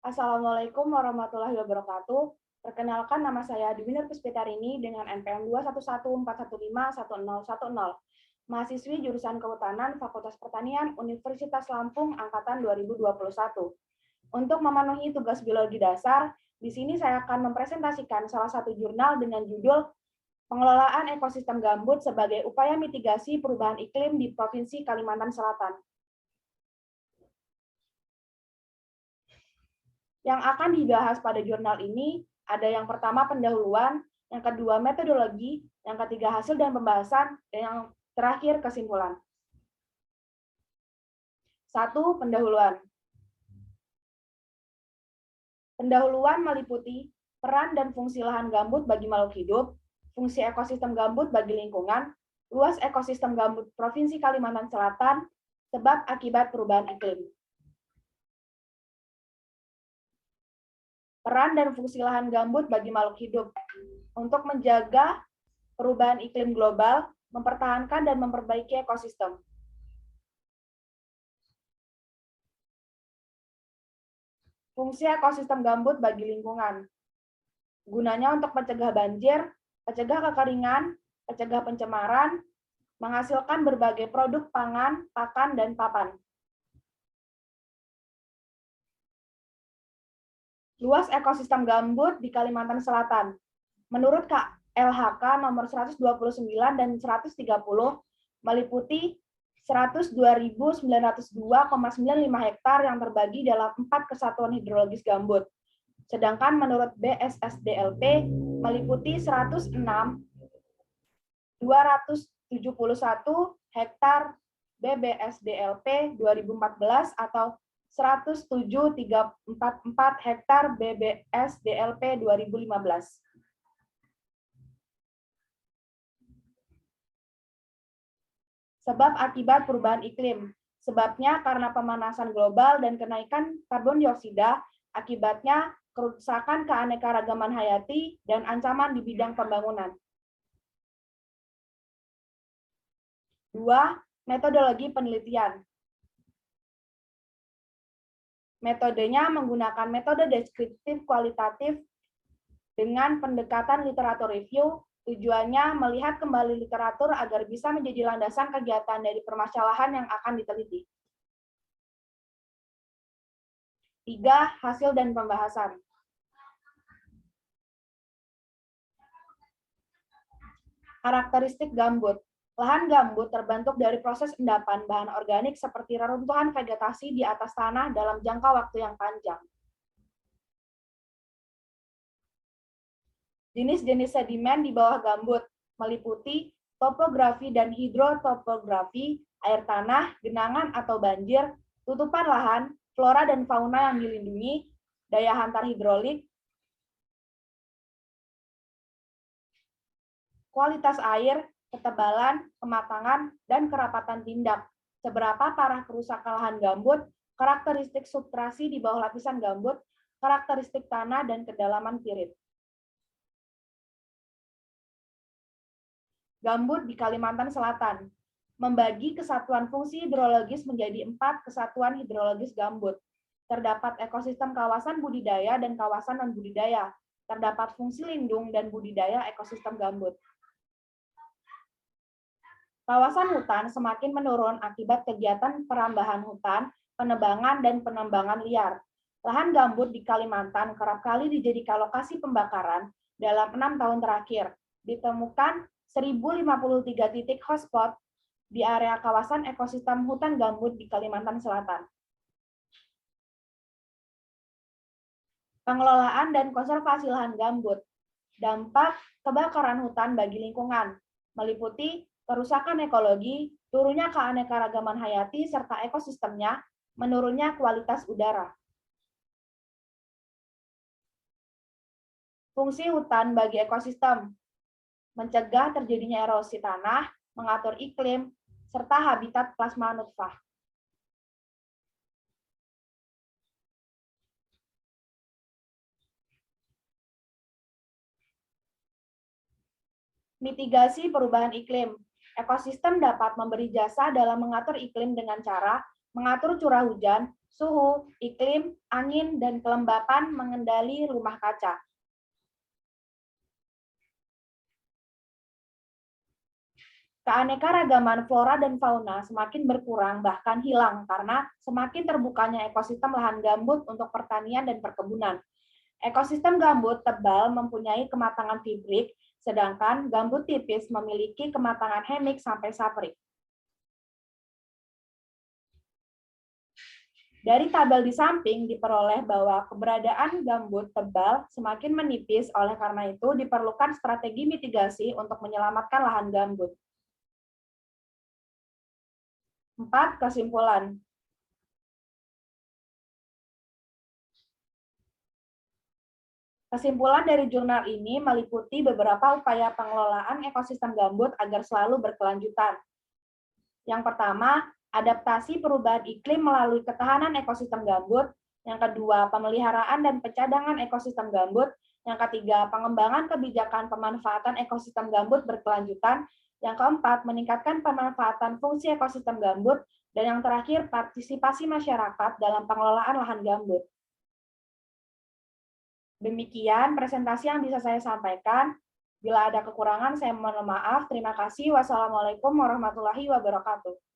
Assalamualaikum warahmatullahi wabarakatuh. Perkenalkan, nama saya Dwiner Puspitarini dengan NPM 21141511010. Mahasiswi jurusan Kehutanan Fakultas Pertanian Universitas Lampung angkatan 2021. Untuk memenuhi tugas biologi dasar, di sini saya akan mempresentasikan salah satu jurnal dengan judul Pengelolaan Ekosistem Gambut sebagai Upaya Mitigasi Perubahan Iklim di Provinsi Kalimantan Selatan. Yang akan dibahas pada jurnal ini ada yang pertama pendahuluan, yang kedua metodologi, yang ketiga hasil dan pembahasan, dan yang terakhir kesimpulan. 1. Pendahuluan. Pendahuluan meliputi peran dan fungsi lahan gambut bagi makhluk hidup, fungsi ekosistem gambut bagi lingkungan, luas ekosistem gambut Provinsi Kalimantan Selatan, sebab akibat perubahan iklim. Peran dan fungsi lahan gambut bagi makhluk hidup untuk menjaga perubahan iklim global, mempertahankan dan memperbaiki ekosistem. Fungsi ekosistem gambut bagi lingkungan. Gunanya untuk mencegah banjir, mencegah kekeringan, mencegah pencemaran, menghasilkan berbagai produk pangan, pakan, dan papan. Luas ekosistem gambut di Kalimantan Selatan. Menurut KLHK nomor 129 dan 130 meliputi 102.902,95 hektar yang terbagi dalam 4 kesatuan hidrologis gambut. Sedangkan menurut BSSDLP meliputi 106.271 hektar BBSDLP 2014 atau 107.344 hektar BBSDLP 2015. Sebab akibat perubahan iklim. Sebabnya karena pemanasan global dan kenaikan karbon dioksida, akibatnya kerusakan keanekaragaman hayati dan ancaman di bidang pembangunan. 2. Metodologi penelitian. Metodenya menggunakan metode deskriptif kualitatif dengan pendekatan literatur review. Tujuannya melihat kembali literatur agar bisa menjadi landasan kegiatan dari permasalahan yang akan diteliti. 3. Hasil dan pembahasan. Karakteristik gambut. Lahan gambut terbentuk dari proses endapan bahan organik seperti reruntuhan vegetasi di atas tanah dalam jangka waktu yang panjang. Jenis-jenis sedimen di bawah gambut meliputi topografi dan hidrotopografi, air tanah, genangan atau banjir, tutupan lahan, flora dan fauna yang dilindungi, daya hantar hidrolik, kualitas air, ketebalan, kematangan, dan kerapatan tindak. Seberapa parah kerusakan lahan gambut, karakteristik subtrasi di bawah lapisan gambut, karakteristik tanah, dan kedalaman pirit. Gambut di Kalimantan Selatan. Membagi kesatuan fungsi hidrologis menjadi 4 kesatuan hidrologis gambut. Terdapat ekosistem kawasan budidaya dan kawasan non-budidaya. Terdapat fungsi lindung dan budidaya ekosistem gambut. Kawasan hutan semakin menurun akibat kegiatan perambahan hutan, penebangan, dan penambangan liar. Lahan gambut di Kalimantan kerap kali dijadikan lokasi pembakaran dalam 6 tahun terakhir. Ditemukan 1.053 titik hotspot di area kawasan ekosistem hutan gambut di Kalimantan Selatan. Pengelolaan dan konservasi lahan gambut. Dampak kebakaran hutan bagi lingkungan meliputi kerusakan ekologi, turunnya keanekaragaman hayati serta ekosistemnya, menurunnya kualitas udara. Fungsi hutan bagi ekosistem, mencegah terjadinya erosi tanah, mengatur iklim, serta habitat plasma nutfah. Mitigasi perubahan iklim. Ekosistem dapat memberi jasa dalam mengatur iklim dengan cara mengatur curah hujan, suhu, iklim, angin, dan kelembapan mengendali rumah kaca. Keanekaragaman flora dan fauna semakin berkurang bahkan hilang karena semakin terbukanya ekosistem lahan gambut untuk pertanian dan perkebunan. Ekosistem gambut tebal mempunyai kematangan fibrik, sedangkan gambut tipis memiliki kematangan hemik sampai saprik. Dari tabel di samping diperoleh bahwa keberadaan gambut tebal semakin menipis, oleh karena itu diperlukan strategi mitigasi untuk menyelamatkan lahan gambut. 4. Kesimpulan. Kesimpulan dari jurnal ini meliputi beberapa upaya pengelolaan ekosistem gambut agar selalu berkelanjutan. Yang pertama, adaptasi perubahan iklim melalui ketahanan ekosistem gambut. Yang kedua, pemeliharaan dan pencadangan ekosistem gambut. Yang ketiga, pengembangan kebijakan pemanfaatan ekosistem gambut berkelanjutan. Yang keempat, meningkatkan pemanfaatan fungsi ekosistem gambut. Dan yang terakhir, partisipasi masyarakat dalam pengelolaan lahan gambut. Demikian presentasi yang bisa saya sampaikan. Bila ada kekurangan, saya mohon maaf. Terima kasih. Wassalamualaikum warahmatullahi wabarakatuh.